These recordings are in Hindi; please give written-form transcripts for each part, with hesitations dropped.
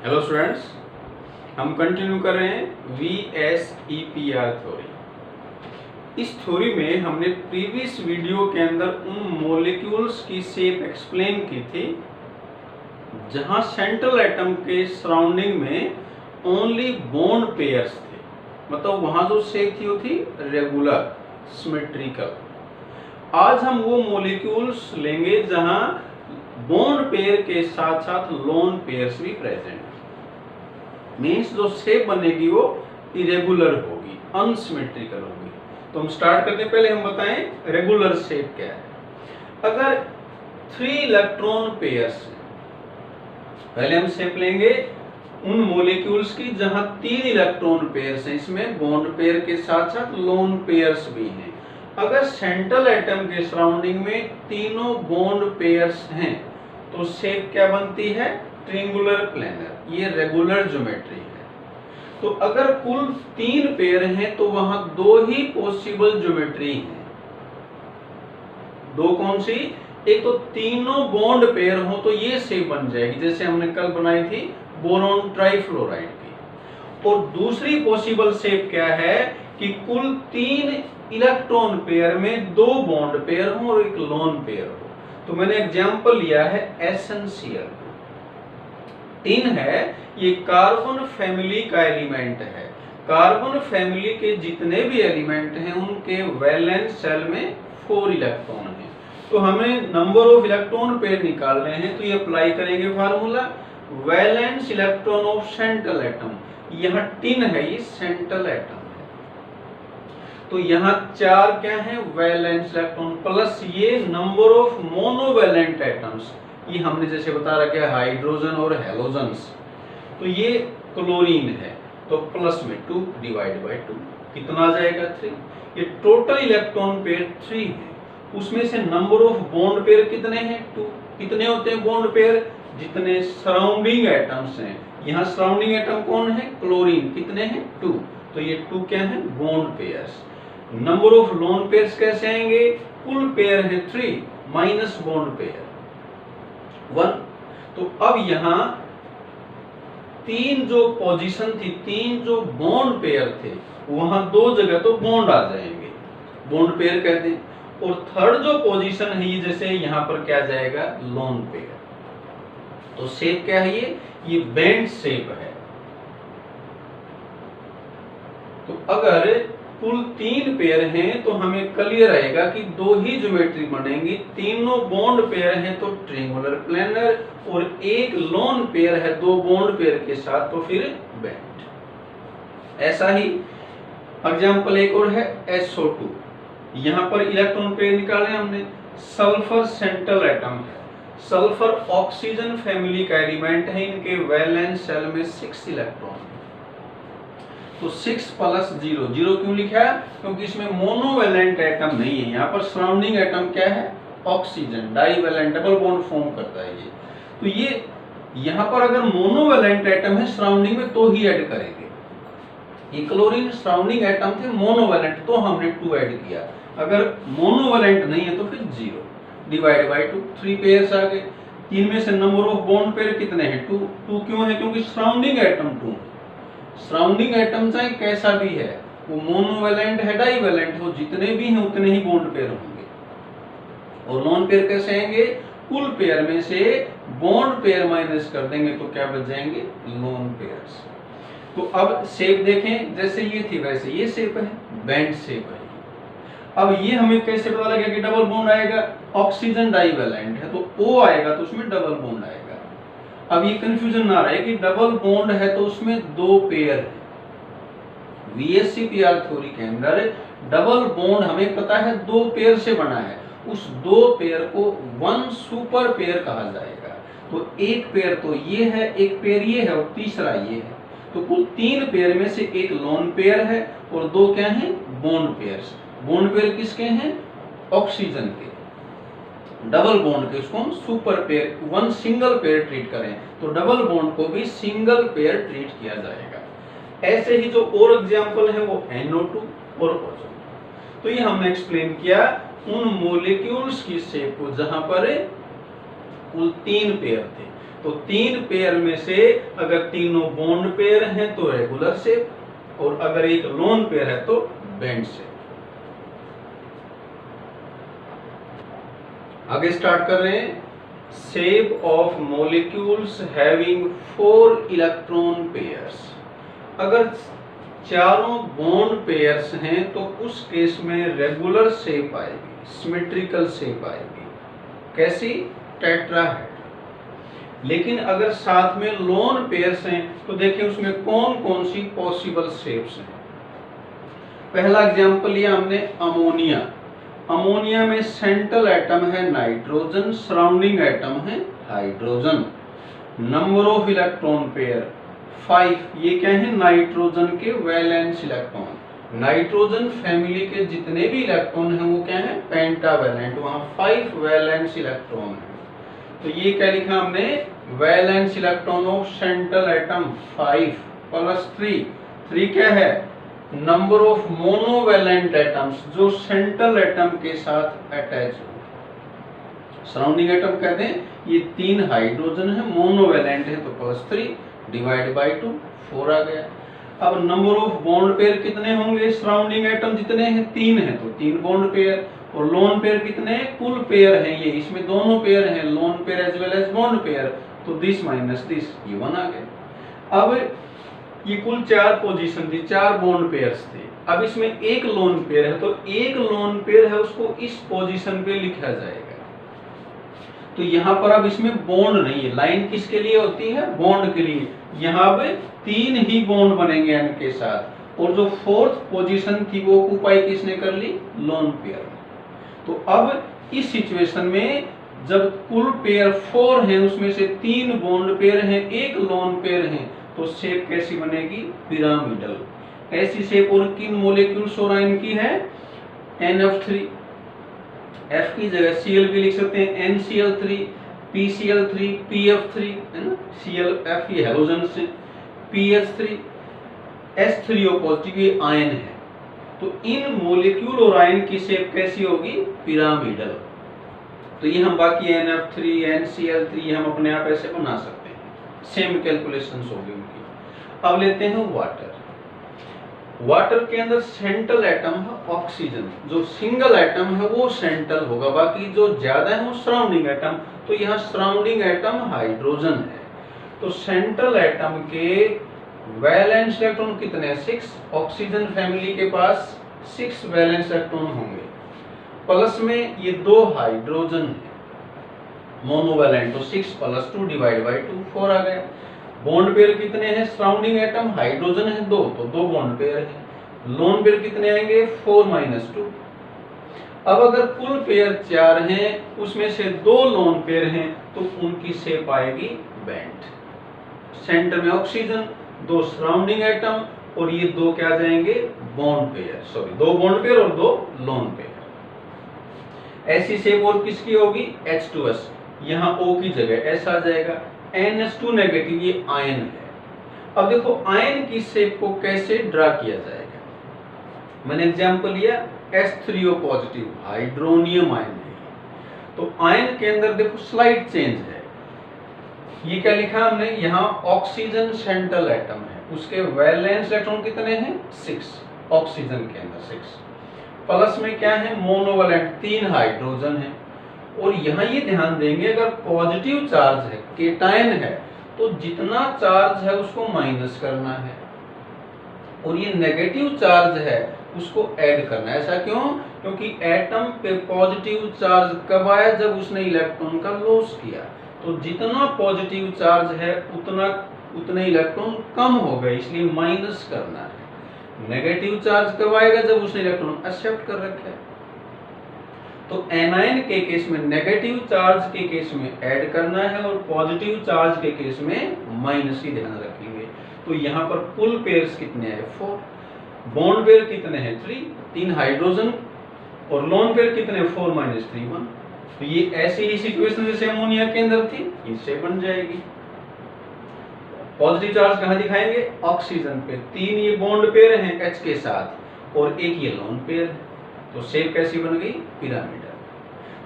हेलो स्टूडेंट्स, हम कंटिन्यू कर रहे हैं VSEPR थ्योरी। इस थ्योरी में हमने प्रीवियस वीडियो के अंदर उन मॉलिक्यूल्स की शेप एक्सप्लेन की थी जहां सेंट्रल एटम के सराउंडिंग में ओनली बॉन्ड पेयर्स थे, मतलब वहां जो शेप थी वो थी रेगुलर सिमेट्रिकल। आज हम वो मॉलिक्यूल्स लेंगे जहां बॉन्ड पेयर के साथ साथ लोन पेयर्स भी प्रेजेंट है। मीन्स जो शेप बनेगी वो इरेगुलर होगी, अनसिमेट्रिकल होगी। तो हम स्टार्ट करते हैं, पहले हम बताएं रेगुलर शेप क्या है। अगर 3 इलेक्ट्रॉन पेयर्स, पहले हम शेप लेंगे उन मॉलिक्यूल्स की जहां 3 इलेक्ट्रॉन पेयर्स हैं, इसमें बॉन्ड पेयर के साथ साथ लोन पेयर्स भी हैं। अगर सेंट्रल एटम के सराउंडिंग में तीनों बॉन्ड पेयर्स हैं तो शेप क्या बनती है? Triangular planar. ये रेगुलर ज्योमेट्री है। तो अगर कुल 3 पेयर हैं तो वहां 2 ही पॉसिबल ज्योमेट्री हैं। 2 कौन सी? एक तो तीनों बॉन्ड पेयर हो तो ये शेप बन जाएगी, जैसे हमने कल बनाई थी बोरॉन ट्राइफ्लोराइड की। और दूसरी पॉसिबल शेप क्या है कि कुल 3 इलेक्ट्रॉन पेयर में 2 बॉन्ड पेयर हो और एक लोन पेयर हो। तो मैंने एग्जांपल लिया है एसेंशियल। 3 है, ये कार्बन फैमिली का एलिमेंट है। कार्बन फैमिली के जितने भी एलिमेंट हैं उनके वैलेंस शेल में 4 इलेक्ट्रॉन हैं। तो हमें नंबर ऑफ इलेक्ट्रॉन पेयर निकालने हैं, तो ये अप्लाई करेंगे formula valence electron of central atom. यहाँ 3 है, ये सेंट्रल एटम है, तो यहाँ 4 क्या है? वैलेंस इलेक्ट्रॉन प्लस ये नंबर ऑफ मोनोवैलेंट एटम्स। ये हमने जैसे बता रखा है हाइड्रोजन और हेलोजन्स। तो ये क्लोरीन है, तो प्लस में 2 डिवाइड बाय 2 कितना आ जाएगा? 3। ये टोटल इलेक्ट्रॉन पेयर 3 है। उसमें से नंबर ऑफ बॉन्ड पेयर कितने हैं? 2। कितने होते हैं बॉन्ड पेयर? जितने सराउंडिंग एटम्स हैं। यहाँ सराउंडिंग एटम कौन है? क्लोरीन। कितने हैं? 2। तो ये 2 क्या है? Bond pairs. Number of lone pairs कैसे आएंगे? कुल पेयर है 3 माइनस बॉन्ड पेयर 1। तो अब यहाँ 3 जो पोजीशन थी, 3 जो बॉन्ड पेयर थे, वहां 2 जगह तो बॉन्ड आ जाएंगे, बॉन्ड पेयर कहते हैं। और थर्ड जो पोजीशन है ये जैसे यहाँ पर क्या जाएगा? Lone pair. तो शेप क्या है? ये बेंड शेप है। तो अगर कुल 3 पेयर हैं तो हमें क्लियर रहेगा कि 2 ही ज्योमेट्री बनेंगी। तीनों बॉन्ड पेयर हैं तो ट्रायंगुलर प्लेनर, और एक लोन पेयर है 2 बॉन्ड पेयर के साथ तो फिर बेंड। ऐसा ही एग्जांपल एक और है SO2। यहाँ पर इलेक्ट्रॉन पेयर निकाले हमने। सल्फर सेंट्रल एटम है। सल्फर ऑक्सीजन फैमिली का एलिमेंट है। इनके वैलेंस शेल में 6 इलेक्ट्रॉन है। तो 6 प्लस 0, 0 क्यों लिखा है? क्योंकि इसमें मोनोवैलेंट एटम नहीं है। यहाँ पर सराउंडिंग एटम क्या है? Oxygen. Divalent double bond form करता है ये। तो ये यहाँ पर अगर मोनोवैलेंट एटम है सराउंडिंग में तो ही ऐड करेंगे। ये क्लोरीन सराउंडिंग एटम थे मोनोवैलेंट, तो हमने 2 ऐड किया। अगर मोनोवैलेंट नहीं है तो फिर 0 डिवाइड बाय 2। 3 पेयर्स आ गए। 3 में से नंबर ऑफ बॉन्ड पेयर कितने हैं? 2। 2 क्यों है? क्योंकि सराउंडिंग एटम 2 है। सराउंडिंग एटम चाहे कैसा भी है, वो मोनोवैलेंट है डाइवैलेंट हो, जितने भी हैं उतने ही बॉन्ड पेयर होंगे। और लोन पेयर कैसे आएंगे? कुल पेयर में से बॉन्ड पेयर माइनस कर देंगे तो क्या बच जाएंगे? Lone pairs. तो अब शेप देखें, जैसे ये थी वैसे ये शेप है, बेंड शेप है। अब ये हमें कैसे पता लगे कि डबल बॉन्ड आएगा? ऑक्सीजन डाइवैलेंट है तो O आएगा तो उसमें डबल बॉन्ड आएगा। अब ये कंफ्यूजन ना रहे कि डबल बॉन्ड है तो उसमें 2 पेयर है। VSEPR थ्योरी के अंदर डबल बॉन्ड हमें पता है 2 पेयर से बना है। उस 2 पेयर को 1 सुपर पेयर कहा जाएगा। तो एक पेयर तो ये है, एक पेयर ये है और तीसरा ये है। तो कुल 3 पेयर में से एक लोन पेयर है और 2 क्या हैं? Bond pairs. बॉन्ड पेयर किसके हैं? ऑक्सीजन के। डबल बॉन्ड के उसको हम super pair, 1 single pair treat करें तो डबल बॉन्ड को भी सिंगल पेयर ट्रीट किया जाएगा। ऐसे ही जो और एग्जांपल है वो NO2 और ओजोन। तो ये हमने एक्सप्लेन किया उन मॉलिक्यूल्स की शेप को जहां पर कुल 3 पेयर थे। तो 3 पेयर में से अगर तीनों बॉन्ड पेयर हैं तो रेगुलर शेप, और अगर एक लोन पेयर है तो बेंड शेप। आगे स्टार्ट कर रहे हैं। Shape of molecules having 4 electron pairs. अगर चारों बॉन्ड पेयर्स हैं तो उस केस में रेगुलर शेप आएगी, सिमेट्रिकल शेप आएगी। कैसी? टेट्राहेड्रल। लेकिन अगर साथ में लोन पेयर्स हैं तो देखिए उसमें कौन कौन सी पॉसिबल शेप्स हैं। पहला एग्जांपल लिया हमने अमोनिया। अमोनिया में सेंट्रल एटम है नाइट्रोजन, सराउंडिंग एटम है hydrogen. Number of electron pair 5। ये क्या है? नाइट्रोजन के वैलेंस इलेक्ट्रॉन। नाइट्रोजन फैमिली के जितने भी इलेक्ट्रॉन हैं वो क्या है? पेंटावैलेंट। वहां 5 वैलेंस इलेक्ट्रॉन है। तो ये क्या लिखा हमने? Valence electron of central atom 5 plus 3 क्या है? नंबर ऑफ मोनोवैलेंट एटम्स जो सेंट्रल एटम के साथ अटैच हो। सराउंडिंग एटम कहते हैं ये 3 हाइड्रोजन है, मोनोवैलेंट है तो प्लस 3 डिवाइड बाई 2 4 आ गया। अब नंबर ऑफ बॉन्ड पेयर कितने होंगे? सराउंडिंग एटम जितने हैं 3 हैं तो 3 बॉन्ड पेयर, और लोन पेयर कितने? कुल पेयर हैं ये, इसमें दोनों पेयर हैं, lone pair as well as bond pair, तो दिस माइनस दिस, ये 1 आ गया। अब ये कुल 4 पोजीशन थी, 4 बॉन्ड पेयर्स थे। अब इसमें एक लोन पेयर है तो एक लोन पेयर है उसको इस पोजीशन पे लिखा जाएगा। तो यहाँ पर अब इसमें बॉन्ड नहीं है, लाइन किसके लिए होती है? बॉन्ड के लिए। यहाँ पे 3 ही बॉन्ड बनेंगे एन के साथ, और जो 4th पोजीशन थी वो ऑक्युपाई किसने कर ली? Lone pair. तो अब इस सिचुएशन में जब कुल पेयर 4 हैं उसमें से 3 बॉन्ड पेयर हैं, एक लोन पेयर है, तो शेप कैसी बनेगी? पिरामिडल। ऐसी शेप और किन मोलिक्यूल्स और आयन की है? NF3। F की जगह Cl भी लिख सकते हैं, NCl3, PCl3, PF3 है ना, ClF ये हैलोजन से, PH3, H3O पॉजिटिव ये आयन है। तो इन मोलिक्यूल और आयन की शेप कैसी होगी? पिरामिडल। तो ये हम बाकी NF3, NCl3 हम अपने आप ऐसे बना सकते हैं, सेम कैलकुलेशंस होगी उनकी। अब लेते हैं वाटर। वाटर के अंदर सेंट्रल एटम है ऑक्सीजन, जो सिंगल एटम है वो सेंट्रल होगा, बाकी जो ज्यादा है वो सराउंडिंग एटम। तो यहाँ सराउंडिंग एटम हाइड्रोजन है। तो सेंट्रल एटम के वैलेंस इलेक्ट्रॉन कितने हैं? 6। ऑक्सीजन फैमिली के पास 6 वैलेंस इलेक्ट्रॉन होंगे, प्लस में ये 2 हाइड्रोजन है मोनोवैलेंट, तो 6 प्लस 2 डिवाइड बाई 2 4 आ गया। बॉन्ड पेयर कितने हैं? सराउंडिंग एटम हाइड्रोजन है 2, तो 2 बॉन्ड पेयर है। लोन पेयर कितने आएंगे? 4 माइनस 2। अब अगर कुल पेयर 4 हैं उसमें से 2 लोन पेयर हैं तो उनकी शेप आएगी बेंट। सेंटर में ऑक्सीजन, 2 सराउंडिंग एटम, और ये 2 क्या जाएंगे? Bond pair, sorry 2 bond pair और 2 लोन पेयर। ऐसी शेप और किसकी होगी? H2S। यहाँ O की जगह S आ जाएगा। NH2 नेगेटिव ये आयन है। अब देखो आयन की शेप को कैसे ड्रा किया जाएगा। मैंने एग्जांपल लिया H3O पॉजिटिव, हाइड्रोनियम आयन है। तो आयन के अंदर देखो स्लाइड चेंज है। ये क्या लिखा हमने? यहाँ ऑक्सीजन सेंट्रल एटम है, उसके वैलेंस इलेक्ट्रॉन कितने हैं? 6। ऑक्सीजन के अंदर 6, प्लस में क्या है? मोनोवैलेंट 3 हाइड्रोजन है। और यहाँ ये ध्यान देंगे अगर पॉजिटिव चार्ज है, केटायन है, तो जितना चार्ज है उसको माइनस करना है, और ये नेगेटिव चार्ज है उसको ऐड करना है। ऐसा क्यों? क्योंकि एटम पे पॉजिटिव चार्ज कब आया? जब उसने इलेक्ट्रॉन का लॉस किया। तो जितना पॉजिटिव चार्ज है उतने इलेक्ट्रॉन कम हो गए, इसलिए माइनस करना है। नेगेटिव चार्ज कब आएगा? जब उसने इलेक्ट्रॉन एक्सेप्ट कर रखा है। तो एनायन के केस में नेगेटिव चार्ज के केस में ऐड करना है, और पॉजिटिव चार्ज के केस में माइनस ही ध्यान रखेंगे। तो यहाँ पर कुल पेयर्स कितने हैं? 4। बॉन्ड पेयर कितने हैं? 3 हाइड्रोजन, और लोन पेयर कितने? 4 माइनस 3 1। तो ये ऐसी ही सिचुएशन जैसे अमोनिया के अंदर थी, इससे बन जाएगी। पॉजिटिव चार्ज कहाँ दिखाएंगे? ऑक्सीजन पे। 3 ये बॉन्ड पेयर हैं H के साथ, और एक ये लोन पेयर है। तो शेप कैसी बन गई? पिरामिडल।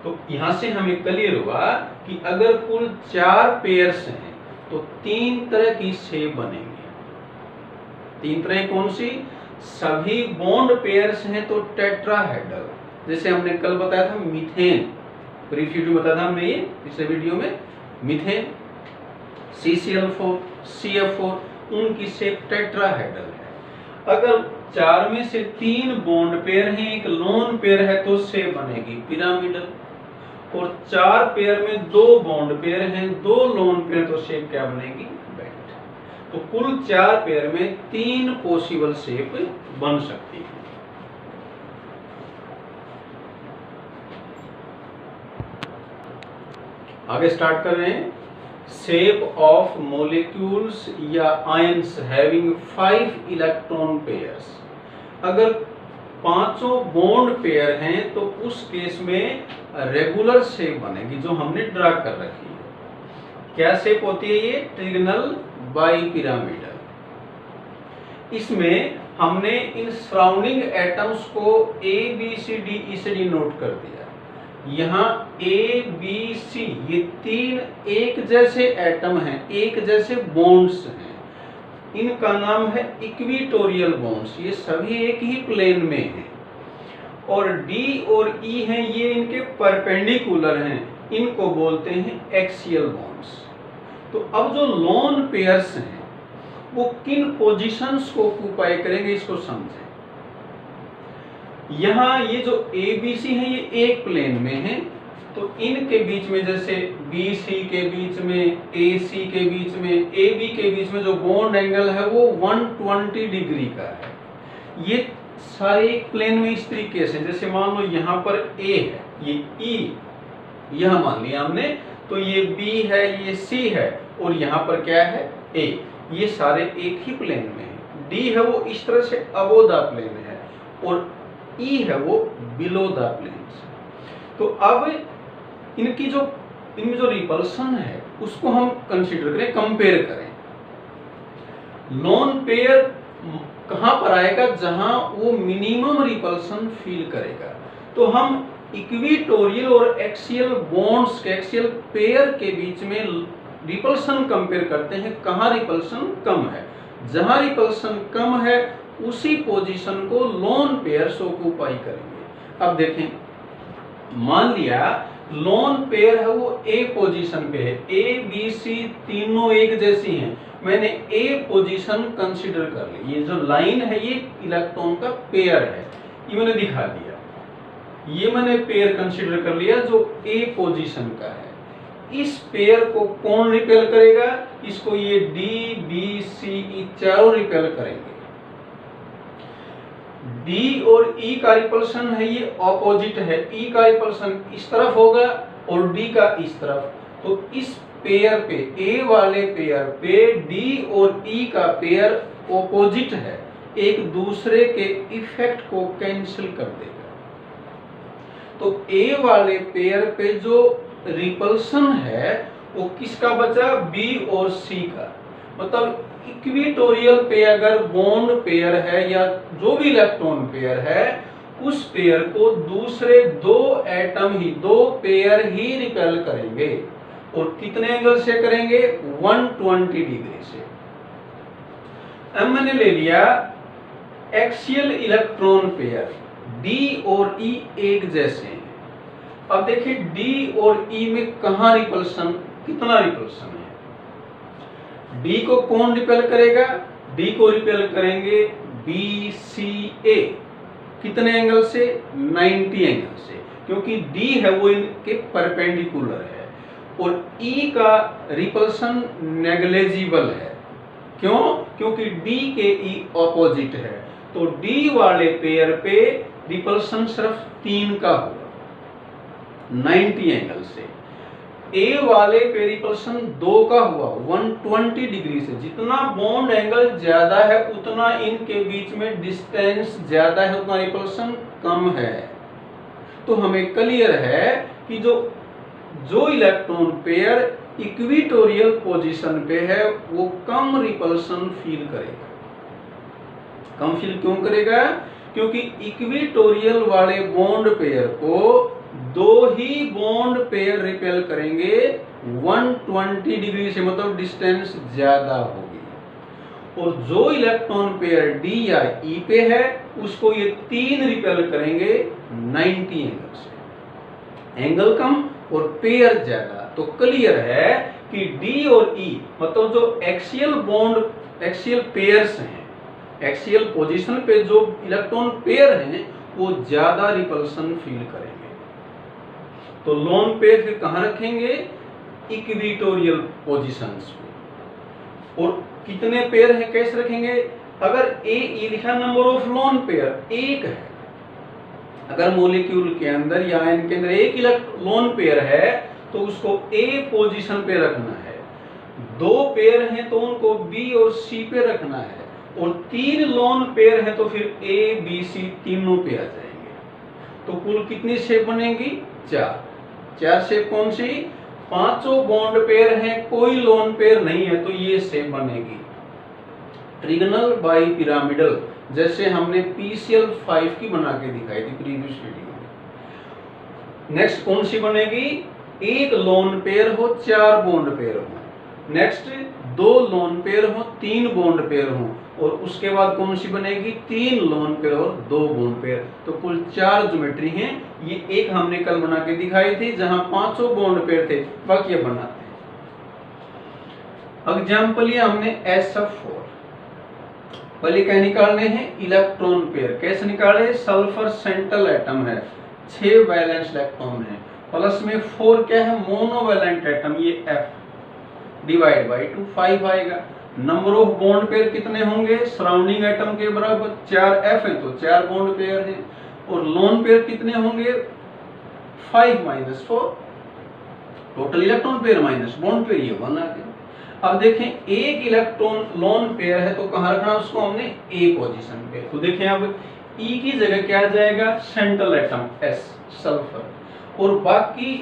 तो यहां से हमें क्लियर हुआ कि अगर कुल 4 पेयर्स हैं तो 3 तरह की शेप बनेंगी। 3 तरह कौन सी? सभी बॉन्ड पेयर्स हैं तो टेट्राहेड्रल, जैसे हमने कल बताया था मीथेन, प्रीवियस वीडियो बताया था हमने, ये पिछले वीडियो में मीथेन, CCl4, CF4, उनकी शेप टेट्राहेड्रल है। अगर 4 में से 3 बॉन्ड पेयर हैं, एक लोन पेयर है तो शेप बनेगी पिरामिडल, और 4 पेयर में 2 बॉन्ड पेयर हैं, 2 लोन पेयर, तो शेप क्या बनेगी? बेंट। तो कुल 4 पेयर में 3 पॉसिबल शेप बन सकती है। आगे स्टार्ट कर रहे हैं। शेप ऑफ मोलिक्यूल्स या आयंस हैविंग 5 इलेक्ट्रॉन पेयर्स। अगर 5 बॉन्ड पेयर हैं तो उस केस में रेगुलर शेप बनेगी, जो हमने ड्रा कर रखी है। क्या शेप होती है ये? Trigonal bipyramidal. इसमें हमने इन सराउंडिंग एटम्स को A B C D E से डिनोट कर दिया। यहाँ A B C ये 3 एक जैसे एटम हैं, एक जैसे बॉन्ड्स हैं, इनका नाम है इक्विटोरियल बॉन्ड्स, ये सभी एक ही प्लेन में हैं। और D और E हैं, ये इनके परपेंडिकुलर हैं, इनको बोलते हैं एक्सियल बॉन्ड्स। तो अब जो लोन पेयर्स हैं वो किन पोजीशंस को ऑक्यूपाई करेंगे, इसको समझें। यहाँ ये जो ABC है ये एक प्लेन में है, तो इनके बीच में जैसे BC के बीच में, AC के बीच में, AB के बीच में जो बॉन्ड एंगल है वो 120 डिग्री का है। ये सारे एक प्लेन में इस तरीके से, जैसे मान लो यहाँ पर A है, ये E यह मान लिया हमने, तो ये B है, ये C है, और यहाँ पर क्या है? A। ये सारे एक ही प्लेन में है। D है वो इस तरह से अबोव द प्लेन है, और E है वो बिलो द प्लेन। तो अब इनमें जो रिपल्सन है उसको हम कंसीडर करें, कंपेयर करें। लोन पेयर कहां पर आएगा? जहां वो मिनिमम रिपल्सन फील करेगा। तो हम इक्विटोरियल और एक्सियल बॉन्ड्स के, एक्सियल पेयर के बीच में रिपल्सन कंपेयर करते हैं। कहां रिपल्सन कम है? जहां रिपल्सन कम है उसी पोजीशन को लोन पेयर्स ऑक्यूपाई करेंगे। अब देखें, मान लिया लोन पेयर है वो A पोजीशन पे है, A B C तीनों एक जैसी हैं, मैंने A पोजीशन कंसीडर कर ली। ये जो लाइन है ये इलेक्ट्रॉन का पेयर है, ये मैंने दिखा दिया। ये मैंने पेयर कंसीडर कर लिया जो A पोजीशन का है। इस पेयर को कौन रिपेल करेगा? इसको ये D B C E चारों रिपेल करेंगे। D और E का रिपल्सन है ये ऑपोजिट है, E का रिपल्सन इस तरफ होगा और D का इस तरफ। तो इस पेयर पे, A वाले पेयर पे D और E का पेयर ऑपोजिट है, एक दूसरे के इफेक्ट को कैंसिल कर देगा। तो A वाले पेयर पे जो रिपल्सन है वो किसका बचा? B और C का। मतलब इक्विटोरियल पे अगर बॉन्ड पेयर है या जो भी इलेक्ट्रॉन पेयर है, उस पेयर को दूसरे 2 एटम ही, 2 पेयर ही रिपेल करेंगे। और कितने एंगल से करेंगे? 120 डिग्री से। अब मैंने ले लिया एक्सियल इलेक्ट्रॉन पेयर, D और E एक जैसे हैं। अब देखिए D और E में कहां रिपल्सन, कितना रिपल्सन है? D को कौन रिपेल करेगा? D को रिपेल करेंगे BCA। कितने एंगल से? 90 एंगल से, क्योंकि D है वो इनके परपेंडिकुलर है। और E का रिपल्सन नेग्लिजिबल है। क्यों? क्योंकि D के E ऑपोजिट है। तो D वाले पेयर पे रिपल्सन सिर्फ 3 का होगा 90 एंगल से। A वाले पे रिपल्सन 2 का हुआ 120 डिग्री से। जितना बॉन्ड एंगल ज्यादा है उतना इनके बीच में डिस्टेंस ज्यादा है, उतना रिपल्सन कम है। तो हमें क्लियर है कि जो इलेक्ट्रॉन पेयर इक्विटोरियल पोजीशन पे है वो कम रिपल्सन फील करेगा। कम फील क्यों करेगा? क्योंकि इक्विटोरियल वाले बॉन्ड पेयर को 2 ही बॉन्ड पेयर रिपेल करेंगे, 120 डिग्री से, मतलब डिस्टेंस ज्यादा होगी। और जो इलेक्ट्रॉन पेयर डी या ई पे है उसको ये 3 रिपेल करेंगे 90 एंगल से। एंगल कम और पेयर ज्यादा, तो क्लियर है कि डी और ई मतलब जो एक्सियल बॉन्ड, एक्सियल पेयर्स हैं, एक्सियल पोजीशन पे जो इलेक्ट्रॉन पेयर हैं वो ज्यादा रिपल्सन फील करेंगे। तो लोन पेयर फिर कहां रखेंगे? इक्विटोरियल पोजीशंस पे। और कितने पेयर हैं कैसे रखेंगे? अगर ए लिखा नंबर ऑफ लोन पेयर एक है, अगर मॉलिक्यूल के अंदर या आयन के अंदर एक लोन पेयर है तो उसको ए पोजीशन पे रखना है। 2 पेयर हैं तो उनको बी और सी पे रखना है, और 3 लोन पेयर हैं तो फिर ए बी सी तीनों पे आ जाएंगे। तो कुल कितनी शेप बनेगी? 4 शेप। कौन सी? 5 बॉन्ड पेयर हैं, कोई लोन पेयर नहीं है, तो ये शेप बनेगी ट्रिगोनल बाई पिरामिडल, जैसे हमने PCl 5 की बना के दिखाई थी प्रीवियस वीडियो में। नेक्स्ट कौन सी बनेगी? एक लोन पेयर हो, 4 बॉन्ड पेयर हो। नेक्स्ट 2 लोन पेयर हो, 3 बॉन्ड पेयर हो। और उसके बाद कौन सी बनेगी? 3 लोन पेयर और 2 बॉन्ड पेयर। तो कुल 4 ज्योमेट्री हैं। ये एक हमने कल बना के दिखाई थी जहां 5 बॉन्ड पेयर थे, बाकी ये बनाते हैं। एग्जाम्पल लिया हमने SF4। पहले क्या निकालने हैं? Electron pair. कैसे निकाले? सल्फर सेंट्रल एटम है, 6 वैलेंस इलेक्ट्रॉन है, प्लस में 4 क्या है? मोनोवैलेंट एटम, ये F डिवाइड बाई 2 5 आएगा। नंबर ऑफ बॉन्ड पेयर कितने होंगे? सराउंडिंग एटम के बराबर 4 F है तो 4 बॉन्ड पेयर है। और लोन पेयर कितने होंगे? 5 minus 4, total electron pair minus bond pair, ये 1 आ गया। अब देखें एक इलेक्ट्रॉन लोन पेयर है तो कहां रखना उसको हमने? ए पोजीशन पे। तो देखें अब ई की जगह क्या आ जाएगा? सेंट्रल एटम S सल्फर, और बाकी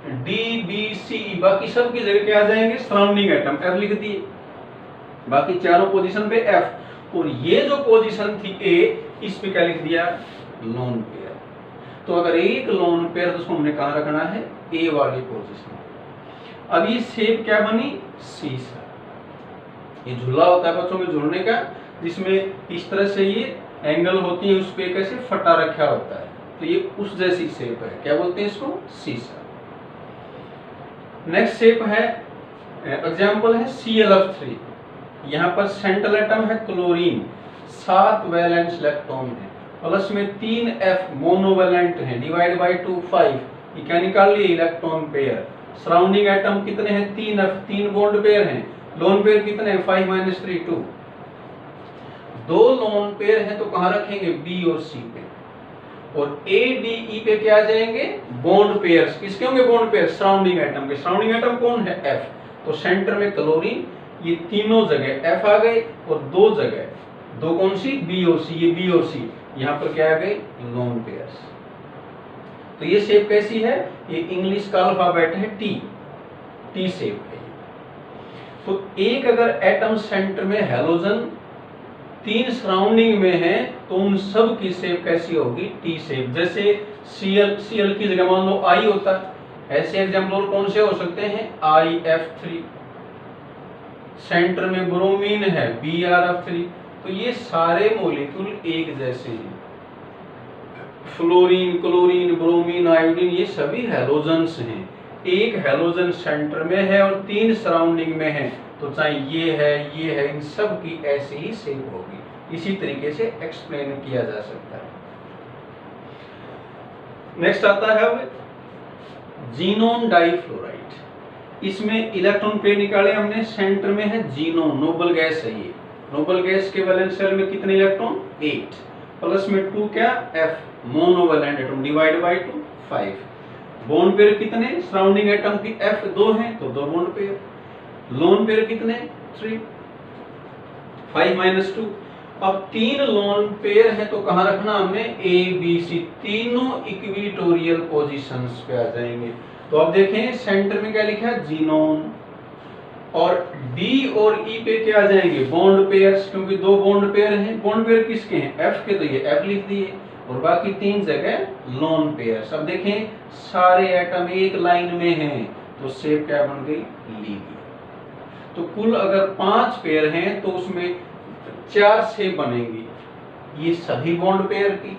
डी बी सी बाकी सब की जगह क्या आ जाएंगे? सराउंडिंग एटम F लिख दिए, बाकी चारों पोजीशन पे F। और ये जो पोजीशन थी A, इस पे क्या लिख दिया? Lone pair. तो अगर एक लोन पेयर तो उसको हमने कहां रखना है? A वाली पोजीशन। अब ये शेप क्या बनी? सीसा। ये झूला होता है बच्चों में झूलने का, जिसमें इस तरह से ये एंगल होती है, उस पे कैसे फटा रखा होता है, तो ये उस जैसी शेप है। क्या बोलते हैं इसको? सीसा। नेक्स्ट शेप है, एग्जांपल है ClF3। यहाँ पर सेंट्रल एटम है क्लोरीन, 7 वैलेंस इलेक्ट्रॉन है, प्लस में 3 F मोनोवैलेंट है, डिवाइड बाई 2 5। ये क्या निकाल लिए? Electron pair. सराउंडिंग एटम कितने हैं? 3 F, 3 बॉन्ड पेयर हैं। लोन पेयर कितने हैं? 5 माइनस 3 2। 2 लोन पेयर हैं तो कहां रखेंगे? B और C पे। और A D E पे क्या आ जाएंगे? Bond pairs. किसके होंगे बॉन्ड पेयर? सराउंडिंग एटम के। सराउंडिंग एटम कौन है? F। तो सेंटर में क्लोरीन, ये तीनों जगह F आ गए, और 2 जगह, 2 कौन सी? B और C। ये B और C यहाँ पर क्या आ गए? Lone pairs. तो ये शेप कैसी है? ये इंग्लिश का अल्फाबेट है T शेप है। तो एक अगर एटम सेंटर में हैलोजन, 3 सराउंडिंग में है, तो उन सब की शेप कैसी होगी? T shape. जैसे Cl की जगह मान लो I होता है। ऐसे एग्जाम्पल कौन से हो सकते हैं? IF3। सेंटर में ब्रोमीन है, BrF3। तो ये सारे मॉलिक्यूल एक जैसे हैं। फ्लोरीन, क्लोरीन, ब्रोमीन, आयोडीन, ये सभी हैलोजन्स हैं। एक हैलोजन सेंटर में है और 3 सराउंडिंग में है, तो चाहे ये है, इन सब की ऐसी ही शेप होगी। इसी तरीके से एक्सप्लेन किया जा सकता है। नेक्स्ट आता है जीनोन डाइफ्लोराइड। इसमें इलेक्ट्रॉन पेयर निकाले हमने, सेंटर में है जीनोन, नोबल गैस है ये। नोबल गैस के वैलेंस शेल में कितने इलेक्ट्रॉन? 8, प्लस में 2 क्या? F monovalent atom, divide by 2 5। Bond pair कितने? सराउंडिंग एटम की F 2 है तो 2 बॉन्ड पेयर। लोन पेयर कितने? 3, 5 माइनस 2। अब 3 लोन पेयर है तो कहां रखना हमने? A B C, तीनों इक्विटोरियल पोजीशंस पे आ जाएंगे। तो अब देखें सेंटर में क्या लिखा है? जीनोन। और D और E पे क्या आ जाएंगे? बॉन्ड पेयर्स, क्योंकि 2 बॉन्ड पेयर हैं। बॉन्ड पेयर किसके हैं? F के, तो ये F लिख दिए, और बाकी 3 जगह लोन पेयर्स। अब देखें सारे एटम एक लाइन में हैं, तो शेप क्या बन गई, लीनियर। तो कुल अगर 5 पेयर हैं तो उसमें 4 शेप बनेंगी, ये सभी बॉन्ड पेयर की।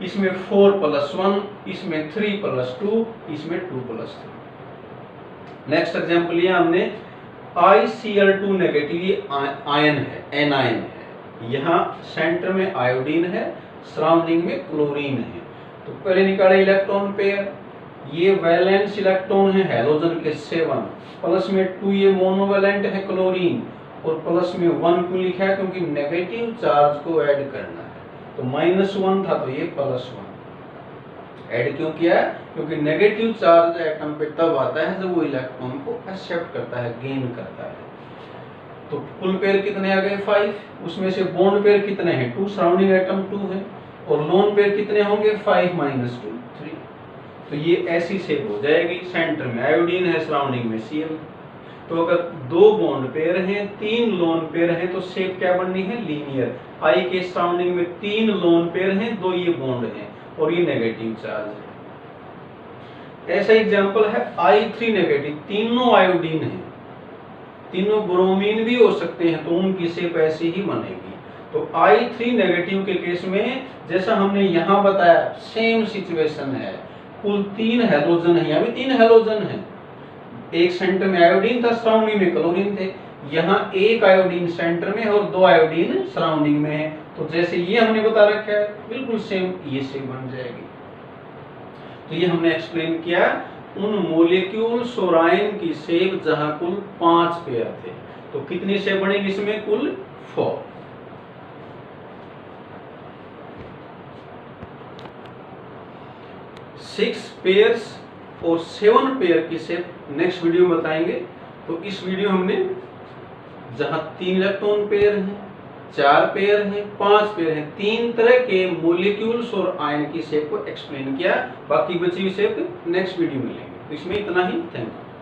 इसमें 4+1, इसमें 3+2, इसमें 2+3। नेक्स्ट एग्जांपल लिया हमने ICl2 नेगेटिव, ये आयन है, एनायन है। यहाँ सेंटर में आयोडीन है, सराउंडिंग में क्लोरीन है। तो पहले निकाले इलेक्ट्रॉन पेयर, ये वैलेंस इलेक्ट्रॉन है हैलोजन के 7, प्लस में 2 ये मोनोवैलेंट है क्लोरीन, और प्लस में 1 क्यों लिखा है, क्योंकि नेगेटिव चार्ज को ऐड करना है। तो -1 था तो ये +1 ऐड क्यों किया है, क्योंकि नेगेटिव चार्ज एटम पे तब आता है जब वो इलेक्ट्रॉन को एक्सेप्ट करता है, गेन करता है। तो कुल पेयर कितने आ गए 5, उसमें से बॉन्ड पेयर कितने हैं 2, सराउंडिंग एटम 2 है, और लोन पेयर कितने होंगे 5 - 2 3। तो ये ऐसी शेप हो जाएगी, सेंटर में आयोडीन है, सराउंडिंग में Cl। तो अगर 2 बॉन्ड पेयर हैं, 3 लोन पेयर हैं, तो शेप क्या बननी है, लीनियर। I के सराउंडिंग में 3 लोन पेयर हैं, 2 ये बॉन्ड हैं, और ये नेगेटिव चार्ज है। ऐसा एग्जांपल है I3 नेगेटिव, तीनों आयोडीन है, तीनों ब्रोमीन भी हो सकते हैं, तो उनकी शेप ऐसी ही बनेगी। तो I3 नेगेटिव के केस में जैसा हमने यहाँ बताया सेम सिचुएशन है, कुल 3 हैलोजन है, यहाँ भी 3 हैलोजन है, एक सेंटर में आयोडीन था, सराउंडिंग में क्लोरीन थे। यहाँ एक आयोडीन सेंटर में और 2 आयोडीन सराउंडिंग में है। तो जैसे ये हमने बता रखा है बिल्कुल सेम ये शेप बन जाएगी। तो ये हमने एक्सप्लेन किया उन मोलिक्यूल्स और आयन की शेप जहां कुल 5 पेयर थे। तो कितनी शेप बनेगी इसमें, कुल 4। सिक्स पेयर्स और 7 पेयर की शेप नेक्स्ट वीडियो में बताएंगे। तो इस वीडियो हमने जहां 3 इलेक्ट्रॉन पेयर हैं, 4 पेयर हैं, 5 पेयर हैं, 3 तरह के मॉलिक्यूल्स और आयन की शेप को एक्सप्लेन किया। बाकी बची हुई शेप नेक्स्ट वीडियो में लेंगे। इसमें इतना ही। Thank you.